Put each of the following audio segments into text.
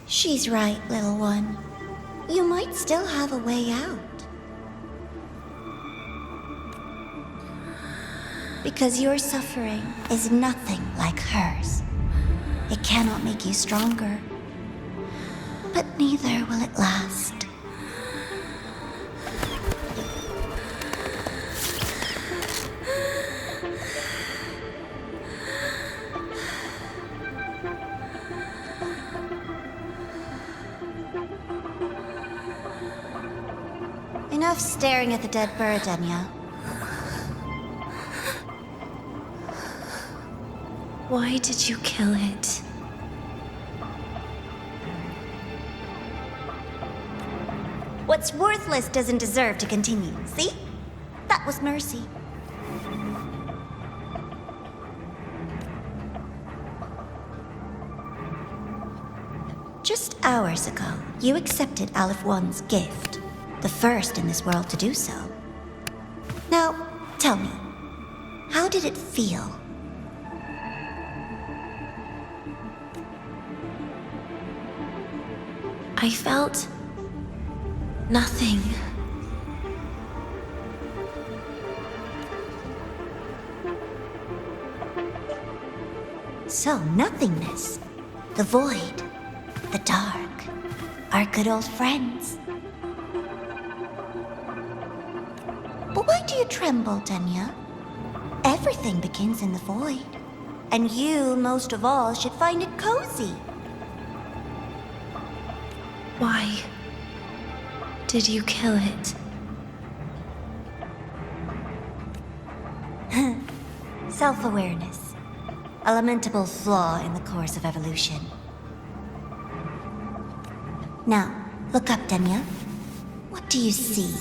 She's right, little one. You might still have a way out. Because your suffering is nothing like hers. It cannot make you stronger, but neither will it last. Enough staring at the dead bird, Denya. Why did you kill it? What's worthless doesn't deserve to continue, see? That was mercy. Just hours ago, you accepted Aleph One's gift. The first in this world to do so. Now, tell me, how did it feel? I felt nothing. So, nothingness, the void, the dark, our good old friends. But why do you tremble, Denya? Everything begins in the void. And you, most of all, should find it cozy. Why did you kill it? Self-awareness. A lamentable flaw in the course of evolution. Now, look up, Denya. What do you see?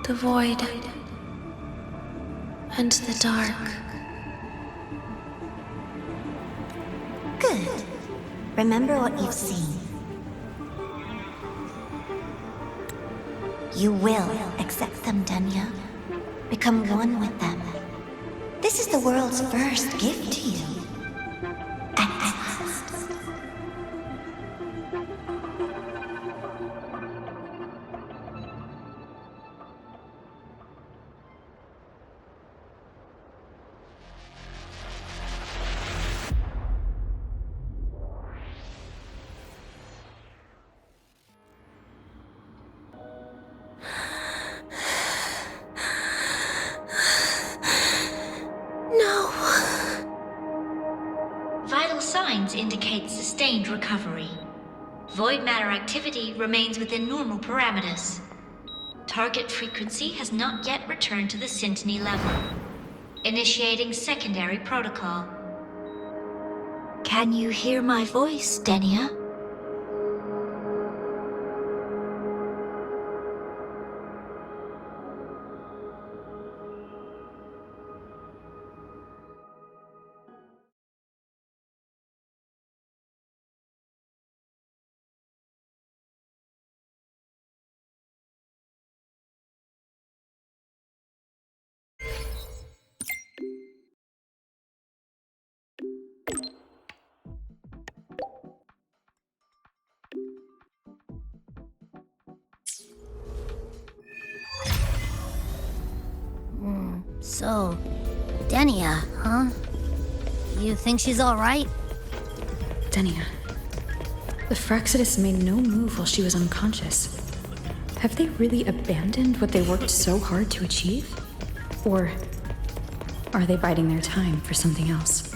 The void and the dark. Good. Remember what you've seen. You will accept them, Denya. Become one with them. This is the world's first gift to you. At last. Vital signs indicate sustained recovery. Void matter activity remains within normal parameters. Target frequency has not yet returned to the Syntony level. Initiating secondary protocol. Can you hear my voice, Denya? So, Denya, huh? You think she's alright? Denia. The Fraxidus made no move while she was unconscious. Have they really abandoned what they worked so hard to achieve? Or are they biding their time for something else?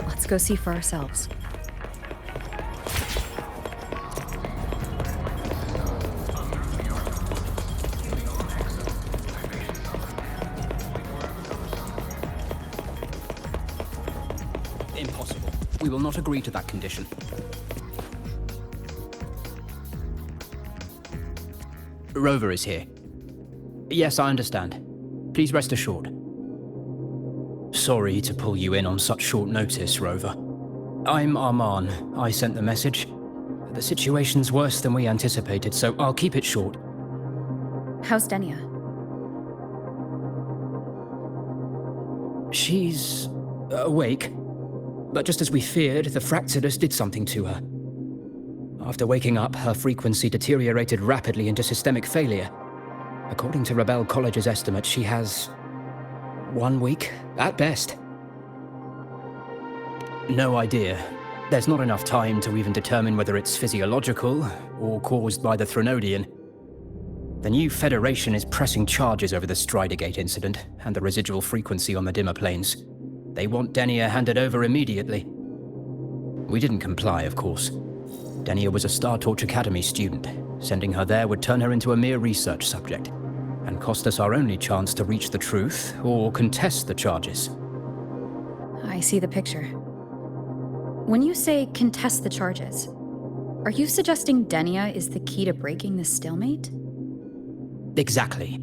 Let's go see for ourselves. Impossible. We will not agree to that condition. Rover is here. Yes, I understand. Please rest assured. Sorry to pull you in on such short notice, Rover. I'm Arman. I sent the message. The situation's worse than we anticipated, so I'll keep it short. How's Denia? She's awake. But just as we feared, the Fractsidus did something to her. After waking up, her frequency deteriorated rapidly into systemic failure. According to Rebel College's estimate, she has 1 week, at best. No idea. There's not enough time to even determine whether it's physiological or caused by the Threnodian. The new Federation is pressing charges over the Stridergate incident and the residual frequency on the dimmer planes. They want Denia handed over immediately. We didn't comply, of course. Denia was a Star Torch Academy student. Sending her there would turn her into a mere research subject, and cost us our only chance to reach the truth or contest the charges. I see the picture. When you say contest the charges, are you suggesting Denia is the key to breaking this stalemate? Exactly.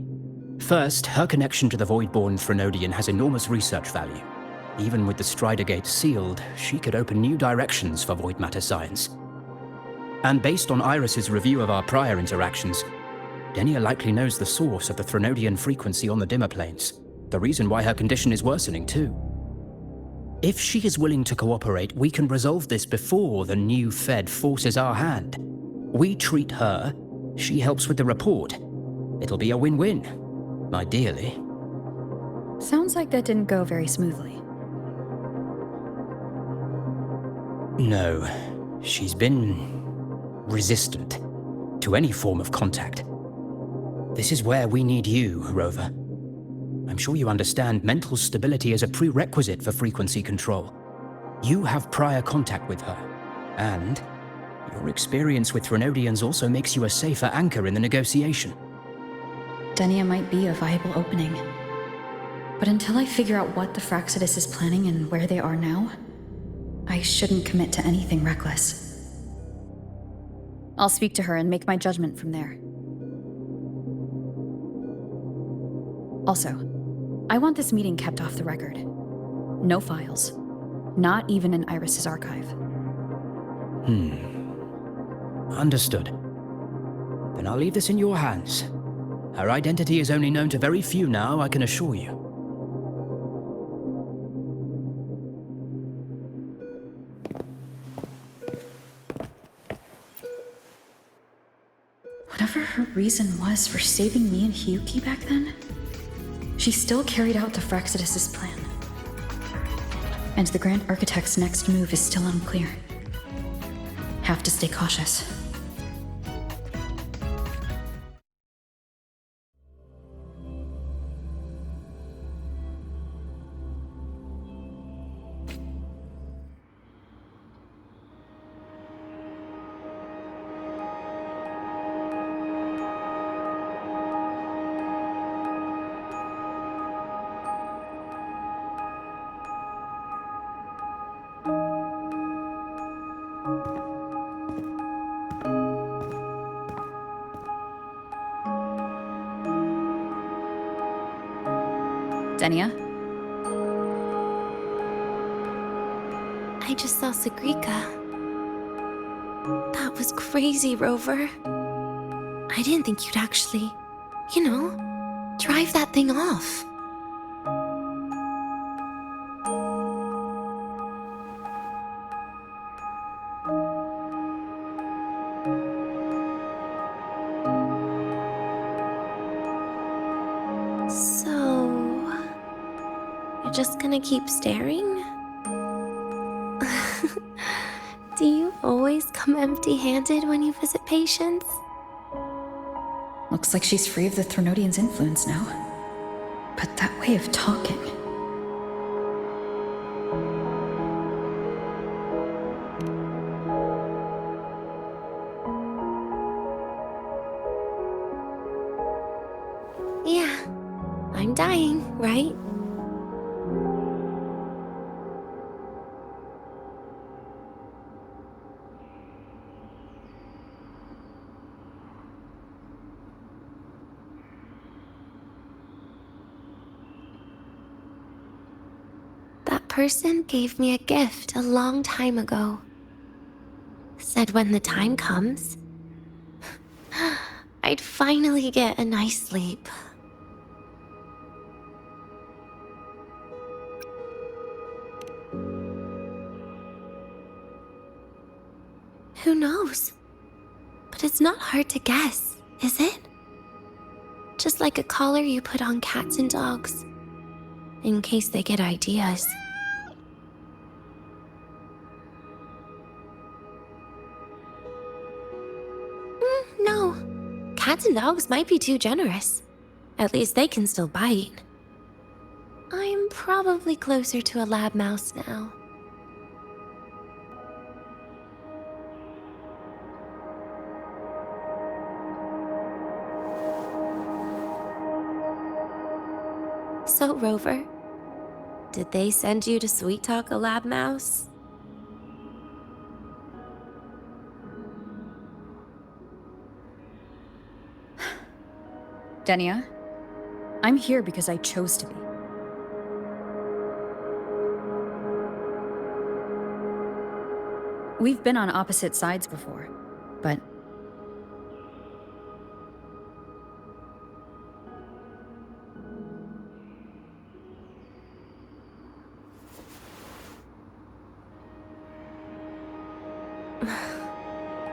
First, her connection to the Voidborn Threnodian has enormous research value. Even with the Stridergate sealed, she could open new directions for void matter science. And based on Iris's review of our prior interactions, Denia likely knows the source of the Threnodian frequency on the dimmer planes, the reason why her condition is worsening too. If she is willing to cooperate, we can resolve this before the new Fed forces our hand. We treat her, she helps with the report. It'll be a win-win, ideally. Sounds like that didn't go very smoothly. No, she's been resistant to any form of contact. This is where we need you, Rover. I'm sure you understand mental stability is a prerequisite for frequency control. You have prior contact with her, and your experience with Threnodians also makes you a safer anchor in the negotiation. Denia might be a viable opening. But until I figure out what the Fractsidus is planning and where they are now, I shouldn't commit to anything reckless. I'll speak to her and make my judgment from there. Also, I want this meeting kept off the record. No files. Not even in Iris's archive. Understood. Then I'll leave this in your hands. Her identity is only known to very few now, I can assure you. Whatever her reason was for saving me and Hyuki back then, she still carried out the Fractsidus' plan. And the Grand Architect's next move is still unclear. Have to stay cautious. Denia? I just saw Sagrika. That was crazy, Rover. I didn't think you'd actually, drive that thing off. So, you're just gonna keep staring? Do you always come empty-handed when you visit patients? Looks like she's free of the Threnodian's influence now. But that way of talking... Yeah, I'm dying, right? That person gave me a gift a long time ago. Said when the time comes, I'd finally get a nice sleep. It's not hard to guess, is it? Just like a collar you put on cats and dogs, in case they get ideas. No. Cats and dogs might be too generous. At least they can still bite. I'm probably closer to a lab mouse now. So, Rover, did they send you to sweet talk a lab mouse? Denia, I'm here because I chose to be. We've been on opposite sides before, but...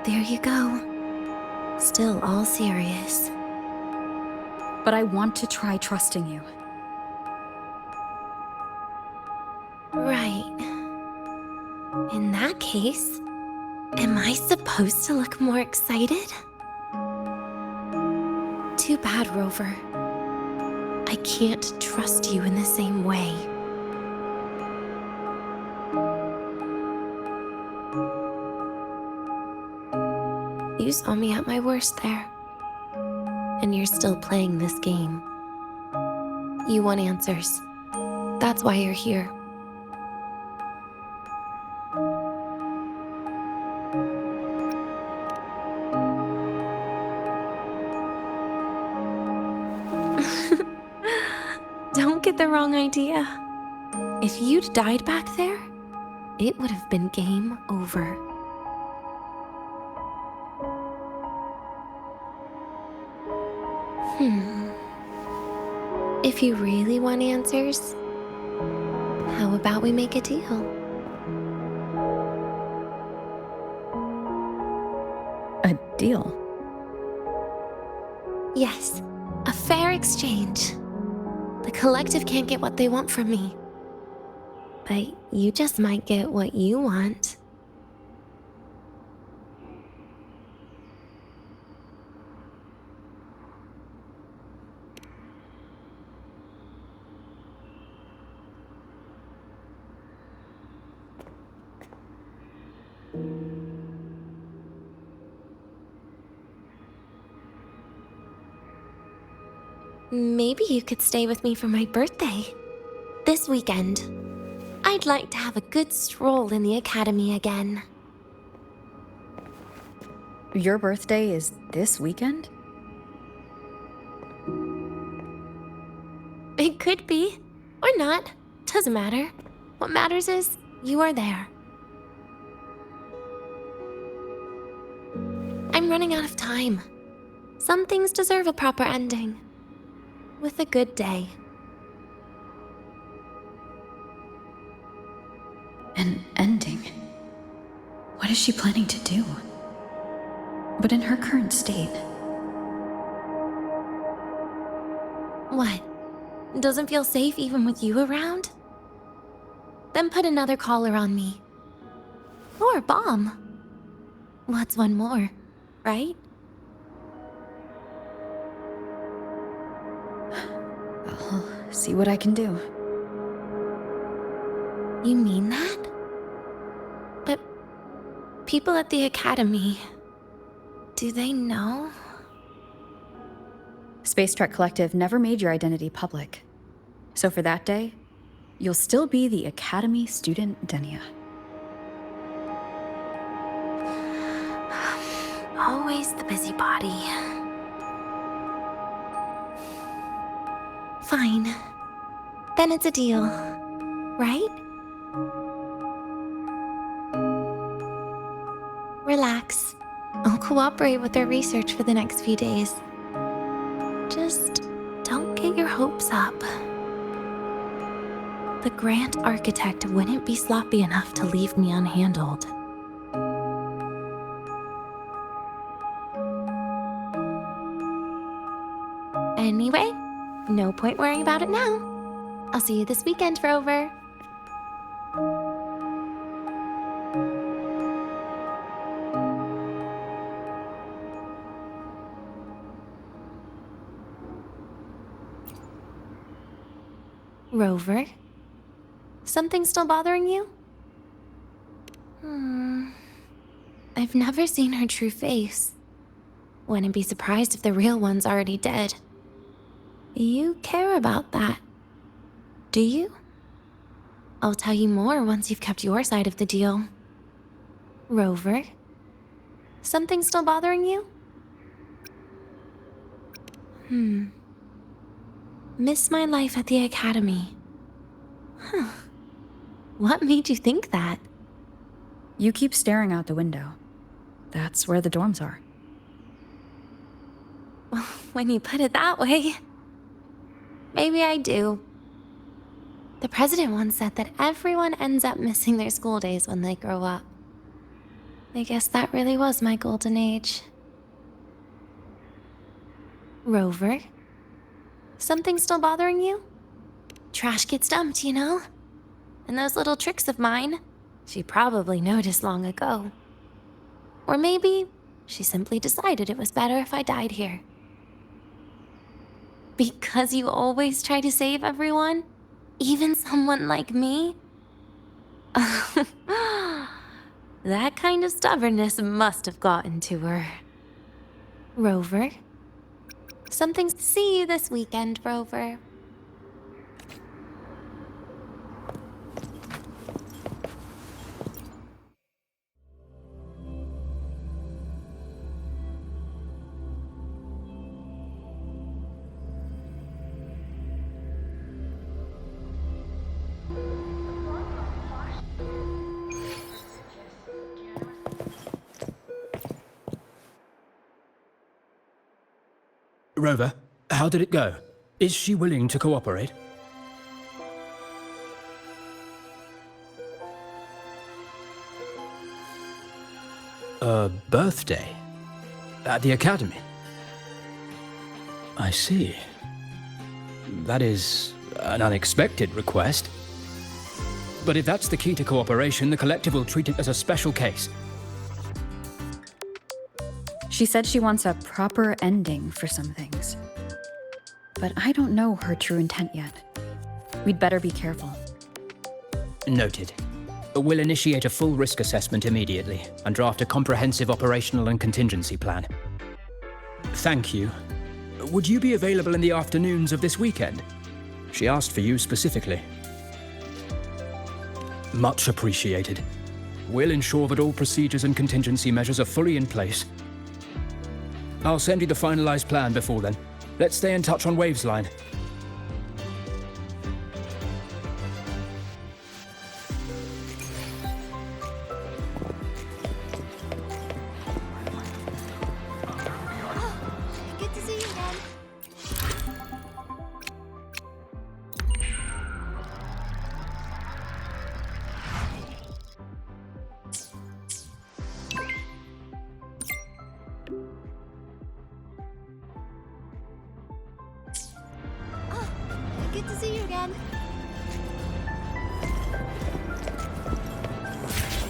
There you go. Still all serious. But I want to try trusting you. Right. In that case, am I supposed to look more excited? Too bad, Rover. I can't trust you in the same way. You saw me at my worst there. And you're still playing this game. You want answers. That's why you're here. Don't get the wrong idea. If you'd died back there, it would have been game over. If you really want answers, how about we make a deal? A deal? Yes, a fair exchange. The collective can't get what they want from me. But you just might get what you want. Maybe you could stay with me for my birthday. This weekend. I'd like to have a good stroll in the academy again. Your birthday is this weekend? It could be, or not. Doesn't matter. What matters is you are there. I'm running out of time. Some things deserve a proper ending. With a good day. An ending? What is she planning to do? But in her current state... What? Doesn't feel safe even with you around? Then put another collar on me. Or a bomb. What's one more, right? I'll see what I can do. You mean that? But people at the academy, do they know? Space Trek Collective never made your identity public. So for that day, you'll still be the Academy student Denia. Always the busybody. Fine. Then it's a deal, right? Relax. I'll cooperate with their research for the next few days. Just don't get your hopes up. The Grand Architect wouldn't be sloppy enough to leave me unhandled. Anyway, no point worrying about it now. I'll see you this weekend, Rover. Rover? Something still bothering you? I've never seen her true face. Wouldn't be surprised if the real one's already dead. You care about that, do you? I'll tell you more once you've kept your side of the deal. Rover? Something still bothering you? Miss my life at the academy. Huh. What made you think that? You keep staring out the window. That's where the dorms are. When you put it that way, maybe I do. The president once said that everyone ends up missing their school days when they grow up. I guess that really was my golden age. Rover? Something still bothering you? Trash gets dumped, you know? And those little tricks of mine, she probably noticed long ago. Or maybe she simply decided it was better if I died here. Because you always try to save everyone? Even someone like me? That kind of stubbornness must have gotten to her. Rover? Something. See you this weekend, Rover. Rover, how did it go? Is she willing to cooperate? A birthday? At the academy? I see. That is an unexpected request. But if that's the key to cooperation, the collective will treat it as a special case. She said she wants a proper ending for some things. But I don't know her true intent yet. We'd better be careful. Noted. We'll initiate a full risk assessment immediately and draft a comprehensive operational and contingency plan. Thank you. Would you be available in the afternoons of this weekend? She asked for you specifically. Much appreciated. We'll ensure that all procedures and contingency measures are fully in place. I'll send you the finalized plan before then. Let's stay in touch on Waves Line. Good to see you again. Good to see you again.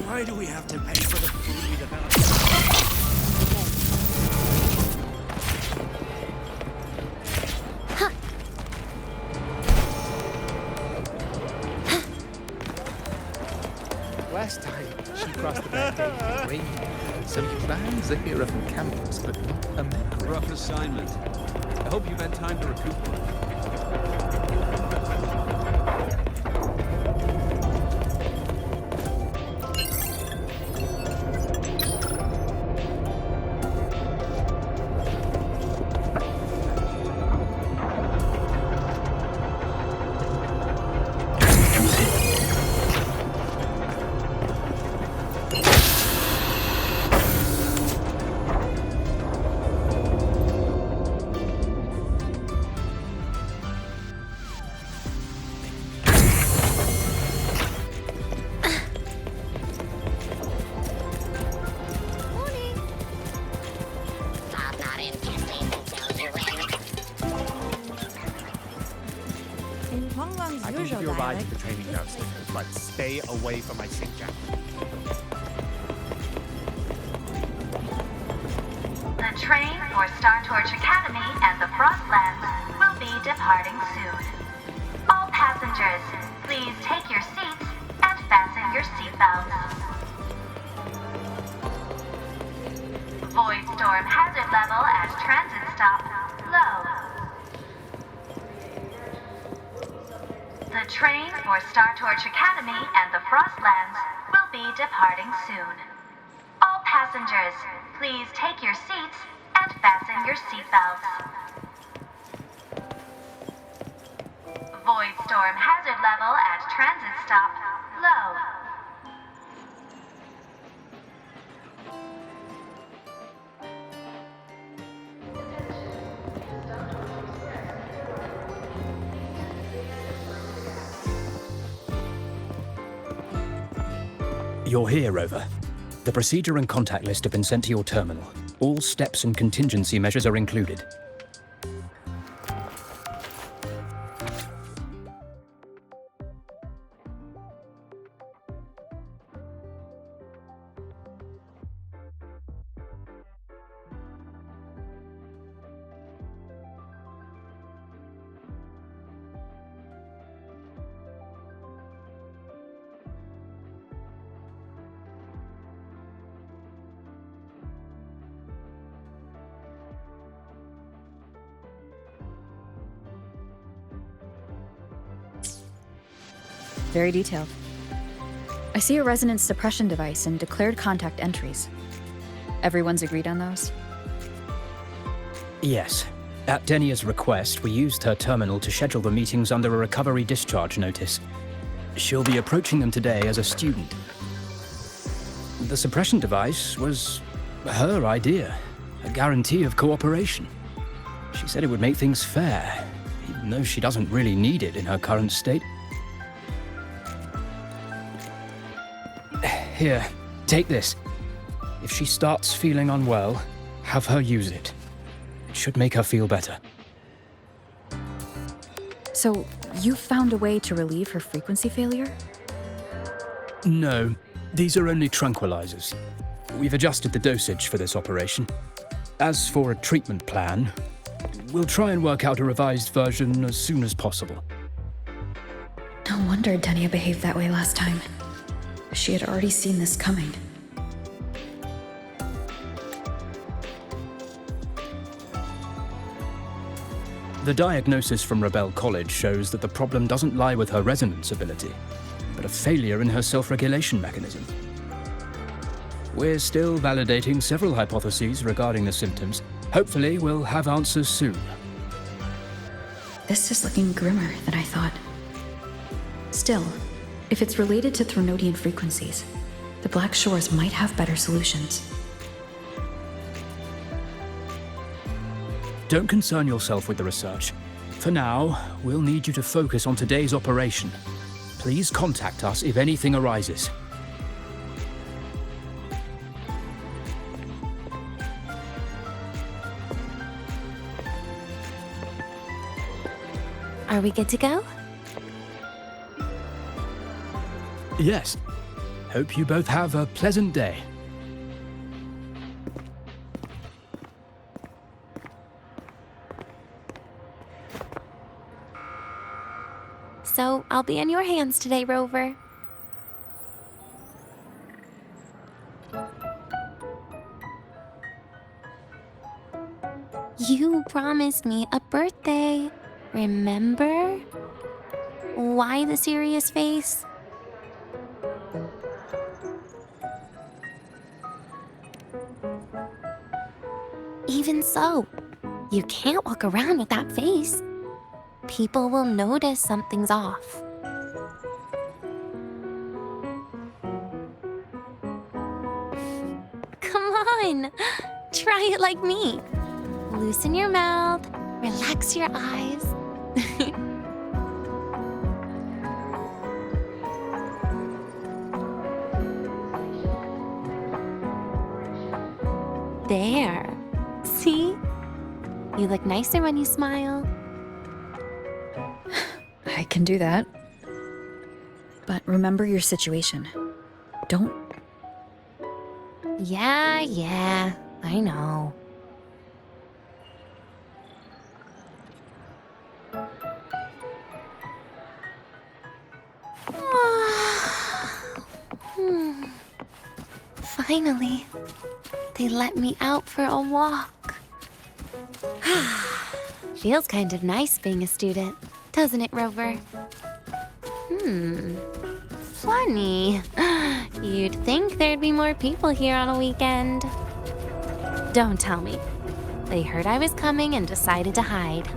Why do we have to pay for the food we develop? Last time she crossed the barricade, great. Some plans a hero from campus, but not a memory. Rough assignment. I hope you've had time to recuperate. I can give you a ride to the training ground stickers, but stay away from my sink jacket. The train for Star Torch Academy and the Frostlands will be departing soon. All passengers, please take your seats and fasten your seatbelts. Void storm hazard level at transit stop low. The train for Star Torch Academy and the Frostlands will be departing soon. All passengers, please take your seats and fasten your seatbelts. Void storm hazard level at transit stop low. You're here, Rover. The procedure and contact list have been sent to your terminal. All steps and contingency measures are included. Very detailed. I see a resonance suppression device and declared contact entries. Everyone's agreed on those? Yes. At Denia's request, we used her terminal to schedule the meetings under a recovery discharge notice. She'll be approaching them today as a student. The suppression device was her idea, a guarantee of cooperation. She said it would make things fair, even though she doesn't really need it in her current state. Here, take this. If she starts feeling unwell, have her use it. It should make her feel better. So, you found a way to relieve her frequency failure? No, these are only tranquilizers. We've adjusted the dosage for this operation. As for a treatment plan, we'll try and work out a revised version as soon as possible. No wonder Denia behaved that way last time. She had already seen this coming. The diagnosis from Rebel College shows that the problem doesn't lie with her resonance ability, but a failure in her self-regulation mechanism. We're still validating several hypotheses regarding the symptoms. Hopefully, we'll have answers soon. This is looking grimmer than I thought. Still, if it's related to Threnodian frequencies, the Black Shores might have better solutions. Don't concern yourself with the research. For now, we'll need you to focus on today's operation. Please contact us if anything arises. Are we good to go? Yes. Hope you both have a pleasant day. So, I'll be in your hands today, Rover. You promised me a birthday, remember? Why the serious face? Even so, you can't walk around with that face. People will notice something's off. Come on, try it like me. Loosen your mouth, relax your eyes. There. See? You look nicer when you smile. I can do that. But remember your situation. Don't... Yeah, I know. Finally, they let me out for a walk. Feels kind of nice being a student, doesn't it, Rover? Funny. You'd think there'd be more people here on a weekend. Don't tell me. They heard I was coming and decided to hide.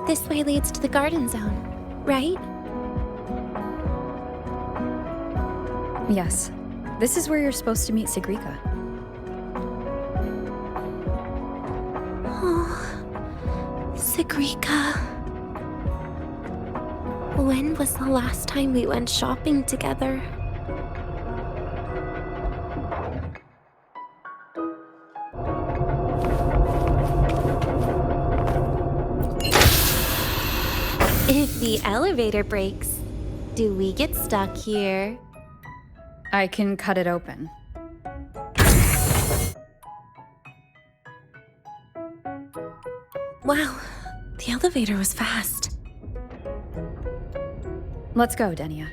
This way leads to the garden zone, right? Yes. This is where you're supposed to meet Sigrika. Oh, Sigrika. When was the last time we went shopping together? If the elevator breaks, do we get stuck here? I can cut it open. Wow, the elevator was fast. Let's go, Denia.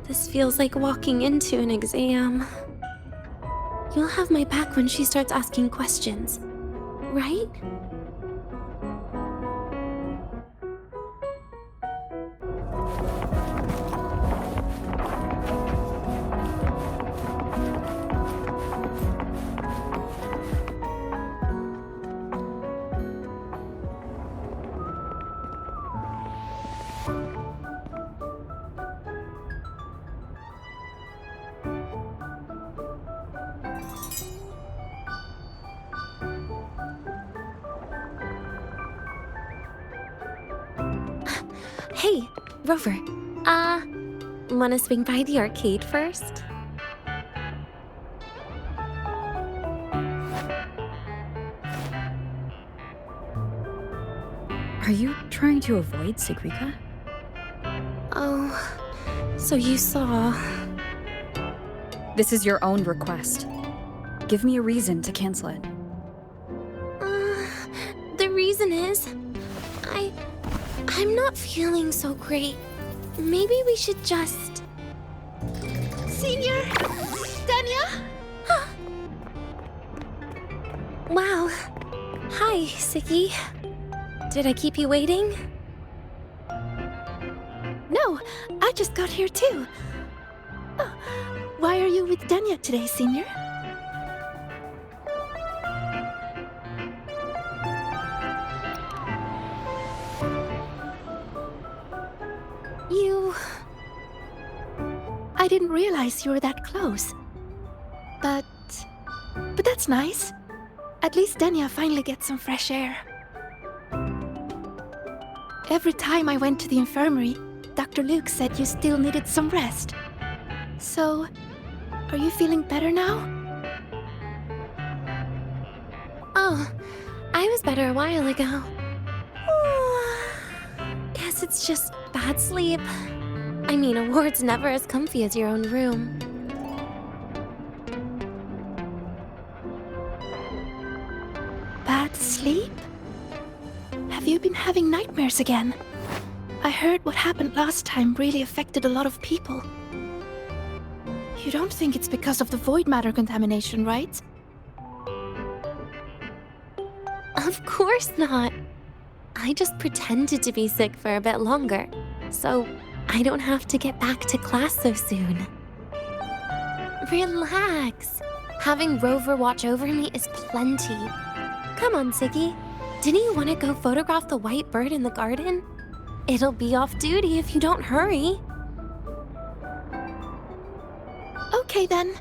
This feels like walking into an exam. You'll have my back when she starts asking questions, right? Hey, Rover. Wanna swing by the arcade first? Are you trying to avoid Sigrika? Oh, so you saw... This is your own request. Give me a reason to cancel it. The reason is... I'm not feeling so great. Maybe we should just... Senior? Denia? Wow. Hi, Siggy. Did I keep you waiting? No, I just got here too. Oh, why are you with Denia today, Senior? I didn't realize you were that close. But that's nice. At least Denia finally gets some fresh air. Every time I went to the infirmary, Dr. Luke said you still needed some rest. So, are you feeling better now? Oh, I was better a while ago. Guess it's just bad sleep. I mean, a ward's never as comfy as your own room. Bad sleep? Have you been having nightmares again? I heard what happened last time really affected a lot of people. You don't think it's because of the void matter contamination, right? Of course not. I just pretended to be sick for a bit longer, so I don't have to get back to class so soon. Relax. Having Rover watch over me is plenty. Come on, Siggy. Didn't you want to go photograph the white bird in the garden? It'll be off duty if you don't hurry. Okay then.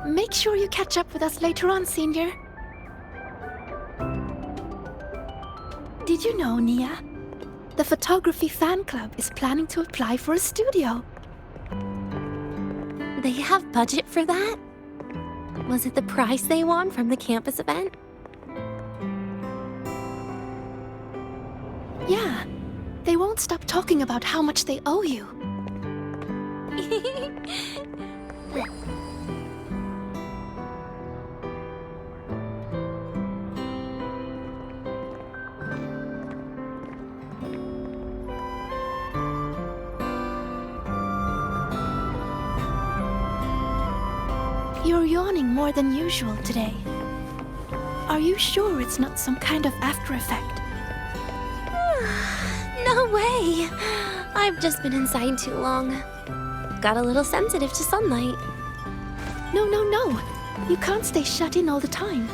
Make sure you catch up with us later on, Senior. Did you know, Nia? The photography fan club is planning to apply for a studio. They have budget for that? Was it the prize they won from the campus event? Yeah, they won't stop talking about how much they owe you. You're yawning more than usual today. Are you sure it's not some kind of after effect? No way! I've just been inside too long. Got a little sensitive to sunlight. No. You can't stay shut in all the time.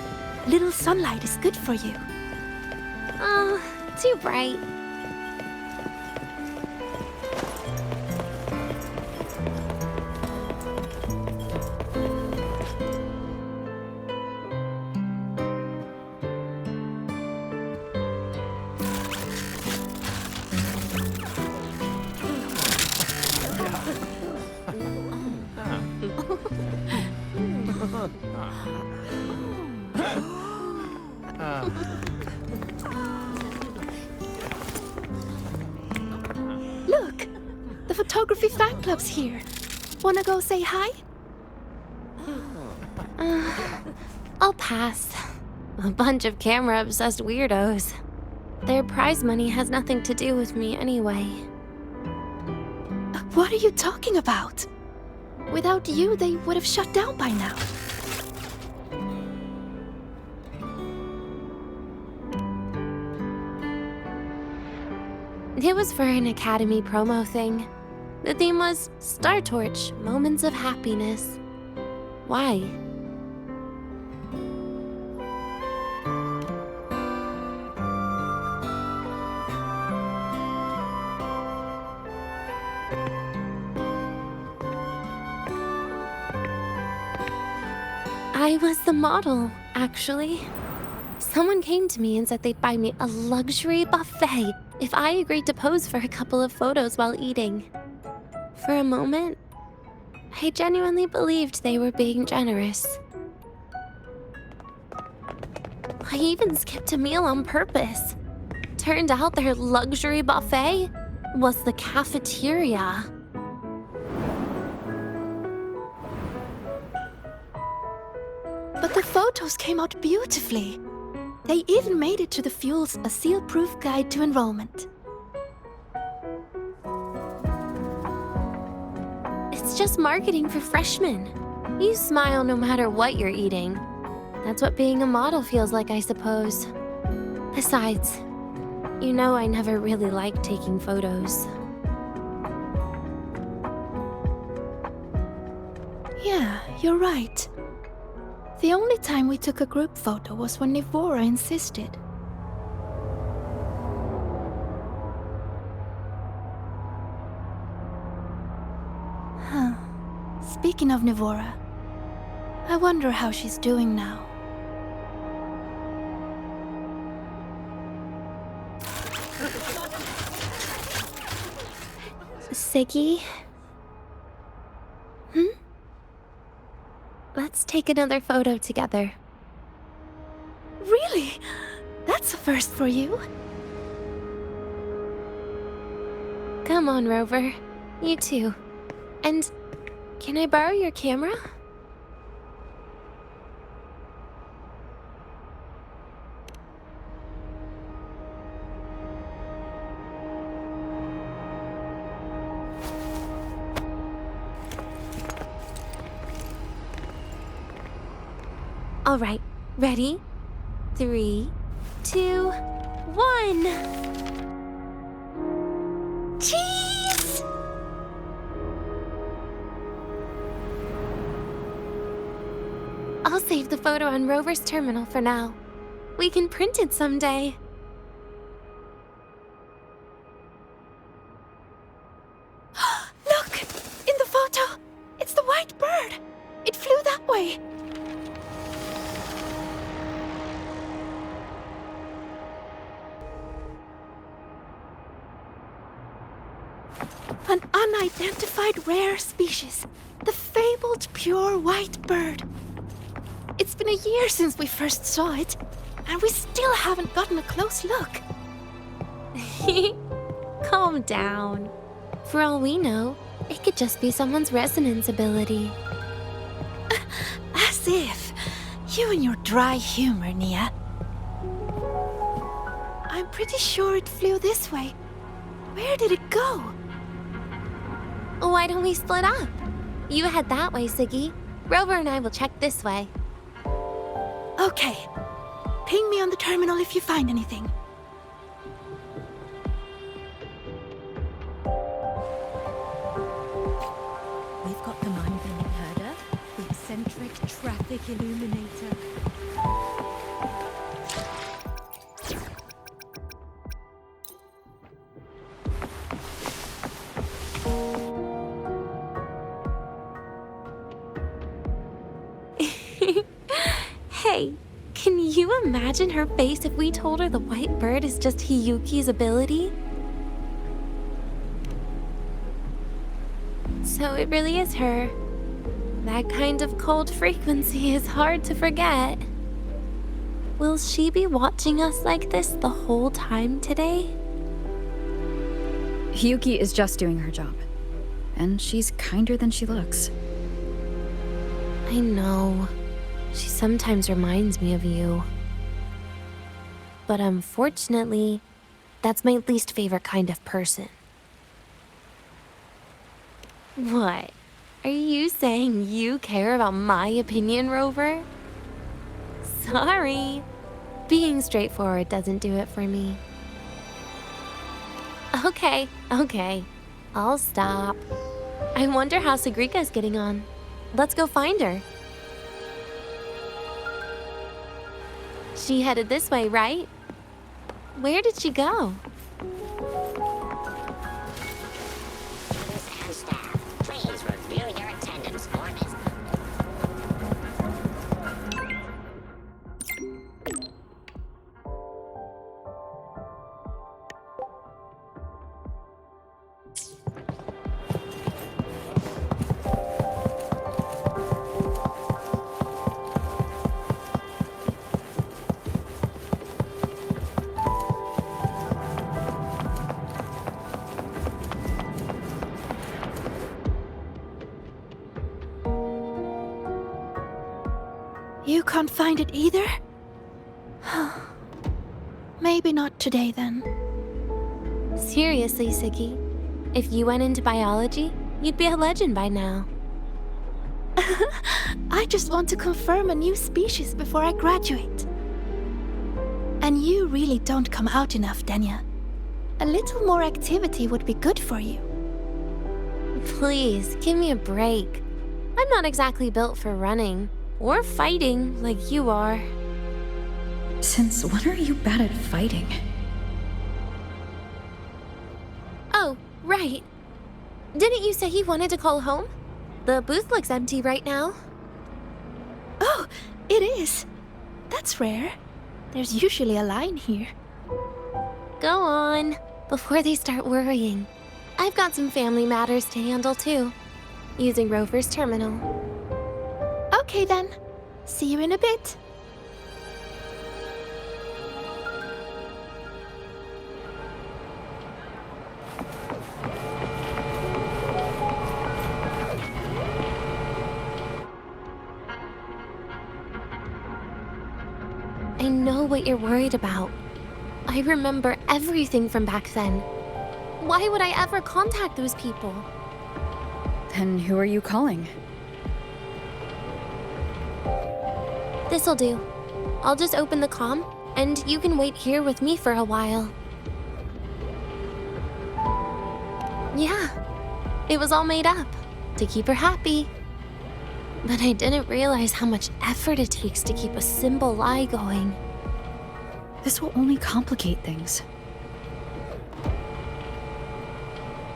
Little sunlight is good for you. Oh, too bright. Look! The photography fan club's here. Wanna go say hi? I'll pass. A bunch of camera-obsessed weirdos. Their prize money has nothing to do with me anyway. What are you talking about? Without you, they would have shut down by now. It was for an Academy promo thing. The theme was Star Torch, Moments of Happiness. Why? I was the model, actually. Someone came to me and said they'd buy me a luxury buffet if I agreed to pose for a couple of photos while eating. For a moment, I genuinely believed they were being generous. I even skipped a meal on purpose. Turned out their luxury buffet was the cafeteria. But the photos came out beautifully. They even made it to the Fuel's A Seal-Proof Guide to Enrollment. It's just marketing for freshmen. You smile no matter what you're eating. That's what being a model feels like, I suppose. Besides, you know I never really liked taking photos. Yeah, you're right. The only time we took a group photo was when Nivora insisted. Huh. Speaking of Nivora, I wonder how she's doing now. Siggy? Let's take another photo together. Really? That's a first for you. Come on, Rover. You too. And can I borrow your camera? All right, ready? 3, 2, 1. Cheese! I'll save the photo on Rover's terminal for now. We can print it someday. Look! In the photo! It's the white bird! It flew that way! An unidentified rare species. The fabled pure white bird. It's been a year since we first saw it, and we still haven't gotten a close look. Calm down. For all we know, it could just be someone's resonance ability. As if. You and your dry humor, Nia. I'm pretty sure it flew this way. Where did it go? Why don't we split up? You head that way, Siggy. Rover and I will check this way. Okay. Ping me on the terminal if you find anything. We've got the mind-bending herder, the eccentric traffic illuminator. Hey, can you imagine her face if we told her the white bird is just Hiyuki's ability? So it really is her. That kind of cold frequency is hard to forget. Will she be watching us like this the whole time today? Hiyuki is just doing her job. And she's kinder than she looks. I know. She sometimes reminds me of you. But unfortunately, that's my least favorite kind of person. What? Are you saying you care about my opinion, Rover? Sorry. Being straightforward doesn't do it for me. Okay. I'll stop. I wonder how Sagrika's getting on. Let's go find her. She headed this way, right? Where did she go? And staff, please review your attendance form. You can't find it either? Maybe not today then. Seriously, Siggy. If you went into biology, you'd be a legend by now. I just want to confirm a new species before I graduate. And you really don't come out enough, Denya. A little more activity would be good for you. Please, give me a break. I'm not exactly built for running or fighting like you are. Since when are you bad at fighting? Oh, right. Didn't you say you wanted to call home? The booth looks empty right now. Oh, it is. That's rare. There's usually a line here. Go on, before they start worrying. I've got some family matters to handle too, using Rover's terminal. Okay then. See you in a bit. I know what you're worried about. I remember everything from back then. Why would I ever contact those people? Then who are you calling? This'll do. I'll just open the comm, and you can wait here with me for a while. Yeah, it was all made up, to keep her happy. But I didn't realize how much effort it takes to keep a simple lie going. This will only complicate things.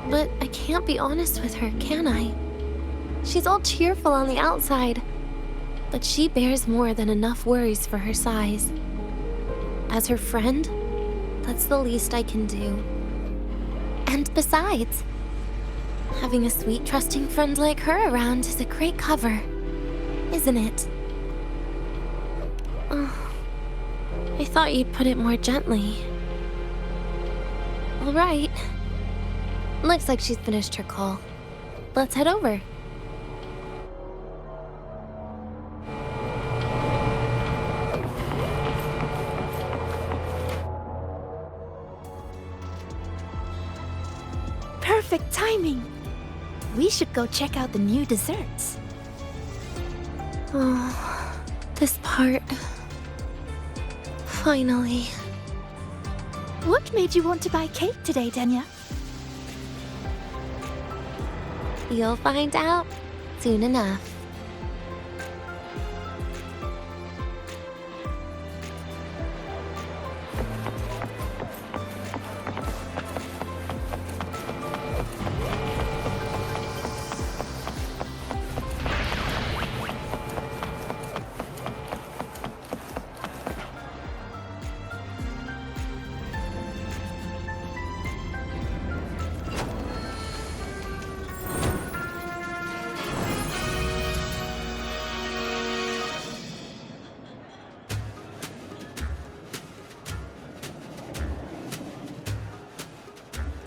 But I can't be honest with her, can I? She's all cheerful on the outside, but she bears more than enough worries for her size. As her friend, that's the least I can do. And besides, having a sweet, trusting friend like her around is a great cover, isn't it? Oh, I thought you'd put it more gently. All right. Looks like she's finished her call. Let's head over. Perfect timing. We should go check out the new desserts. Oh, this part. Finally. What made you want to buy cake today, Denya? You'll find out soon enough.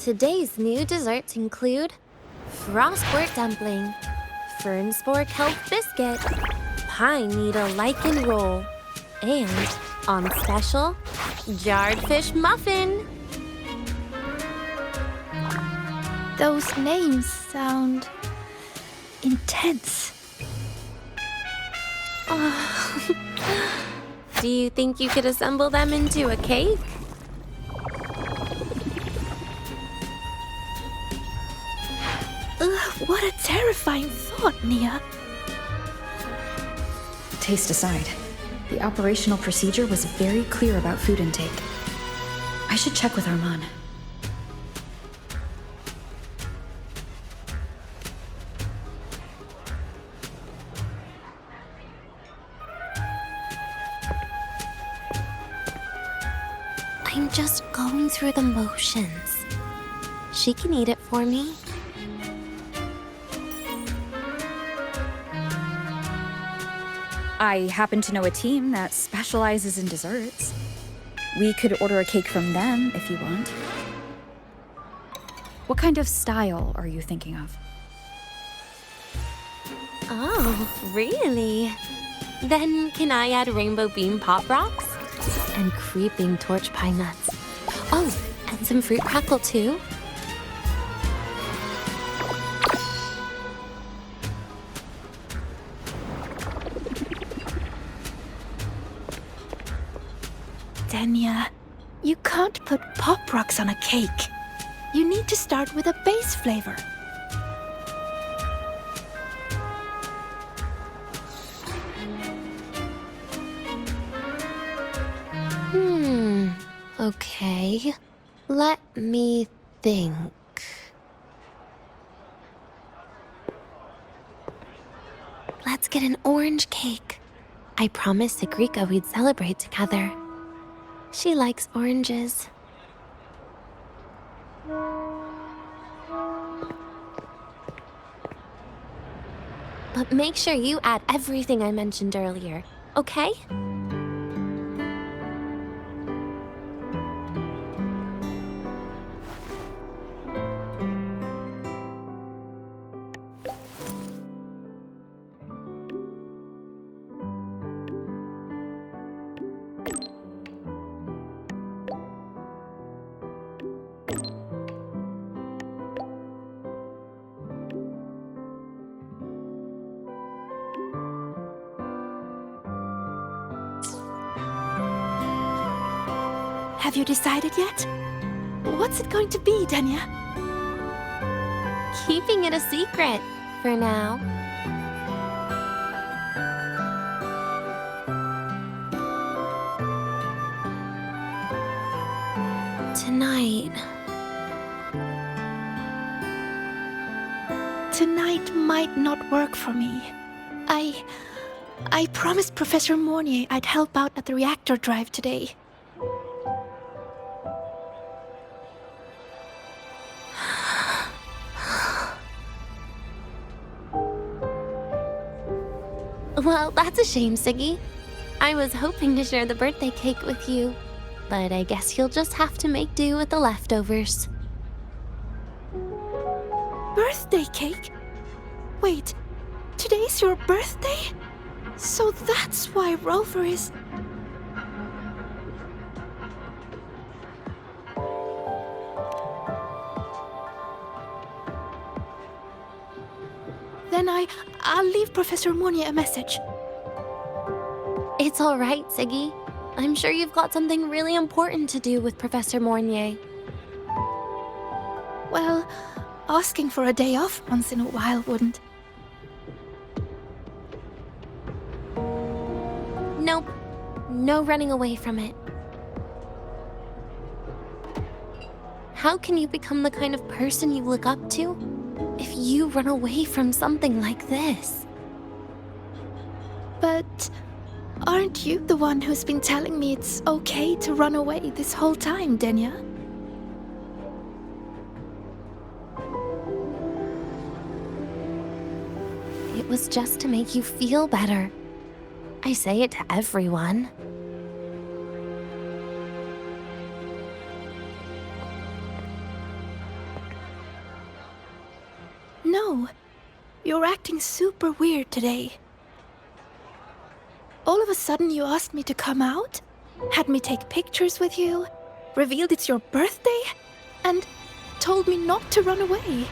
Today's new desserts include frostwort dumpling, fern spore kelp biscuit, pine needle lichen roll, and, on special, jarred fish muffin. Those names sound intense. Do you think you could assemble them into a cake? What a terrifying thought, Nia. Taste aside, the operational procedure was very clear about food intake. I should check with Arman. I'm just going through the motions. She can eat it for me. I happen to know a team that specializes in desserts. We could order a cake from them if you want. What kind of style are you thinking of? Oh, really? Then can I add rainbow bean pop rocks? And creeping torch pine nuts. Oh, and some fruit crackle too? Denya, you can't put pop rocks on a cake. You need to start with a base flavor. Okay. Let me think. Let's get an orange cake. I promised Sigrika we'd celebrate together. She likes oranges. But make sure you add everything I mentioned earlier, okay? Have you decided yet? What's it going to be, Denya? Keeping it a secret for now. Tonight might not work for me. I promised Professor Mornier I'd help out at the reactor drive today. Well, that's a shame, Siggy. I was hoping to share the birthday cake with you. but I guess you'll just have to make do with the leftovers. Birthday cake? Wait, today's your birthday? So that's why Rover is... Then I'll leave Professor Monia a message. It's all right, Siggy. I'm sure you've got something really important to do with Professor Mornier. Well, asking for a day off once in a while wouldn't. Nope. No running away from it. How can you become the kind of person you look up to if you run away from something like this? But aren't you the one who's been telling me it's okay to run away this whole time, Denya? It was just to make you feel better. I say it to everyone. No, you're acting super weird today. All of a sudden you asked me to come out, had me take pictures with you, revealed it's your birthday, and told me not to run away.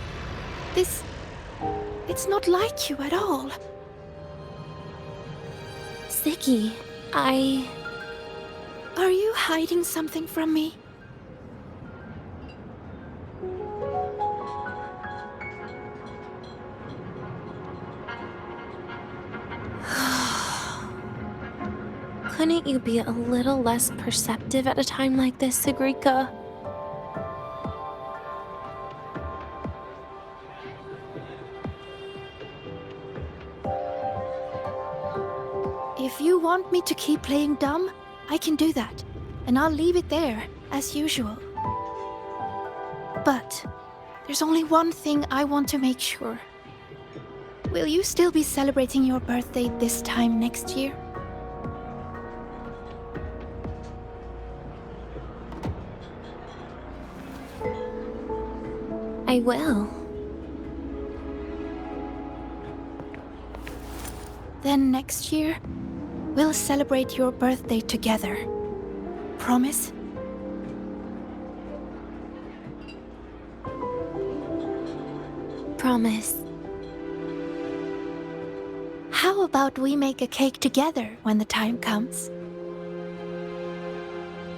It's not like you at all. Siggy, Are you hiding something from me? Couldn't you be a little less perceptive at a time like this, Sigrika? If you want me to keep playing dumb, I can do that, and I'll leave it there, as usual. But there's only one thing I want to make sure. Will you still be celebrating your birthday this time next year? I will. Then next year, we'll celebrate your birthday together. Promise? Promise. How about we make a cake together when the time comes?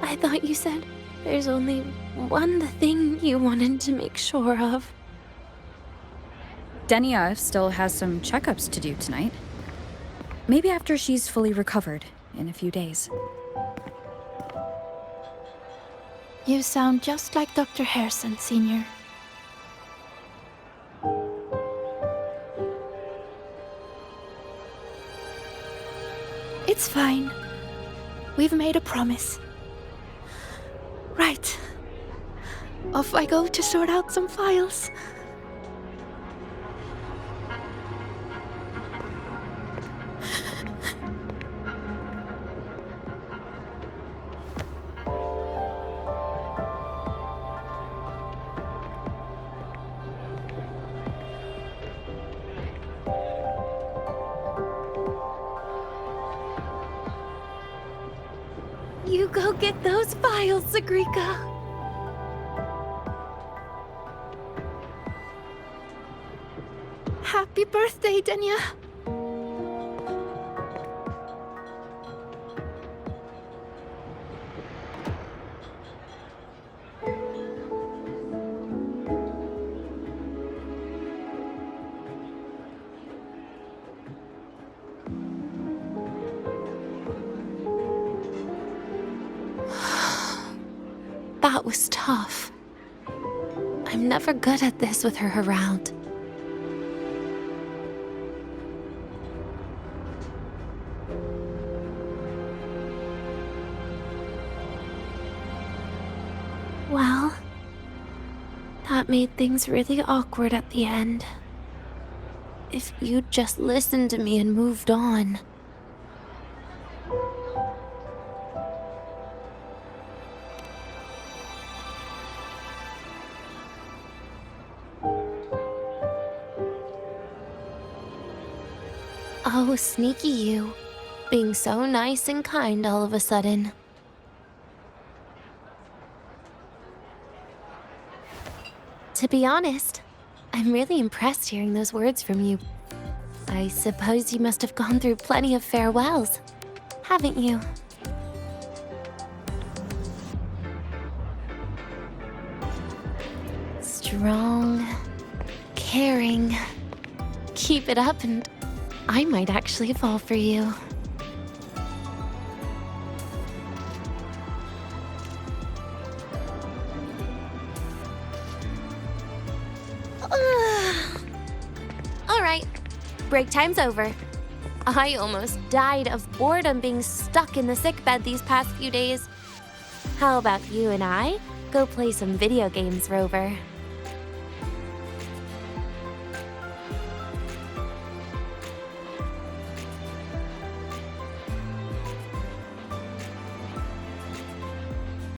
I thought you said there's only one thing you wanted to make sure of. Denia still has some checkups to do tonight. Maybe after she's fully recovered in a few days. You sound just like Dr. Harrison, Senior. It's fine. We've made a promise. Right. Off I go to sort out some files. You go get those files, Sigrika. Happy birthday, Denia. That was tough. I'm never good at this with her around. Well, that made things really awkward at the end. If you'd just listened to me and moved on. Oh, sneaky you. Being so nice and kind all of a sudden. To be honest, I'm really impressed hearing those words from you. I suppose you must have gone through plenty of farewells, haven't you? Strong, caring. Keep it up and I might actually fall for you. Alright, break time's over. I almost died of boredom being stuck in the sickbed these past few days. How about you and I go play some video games, Rover?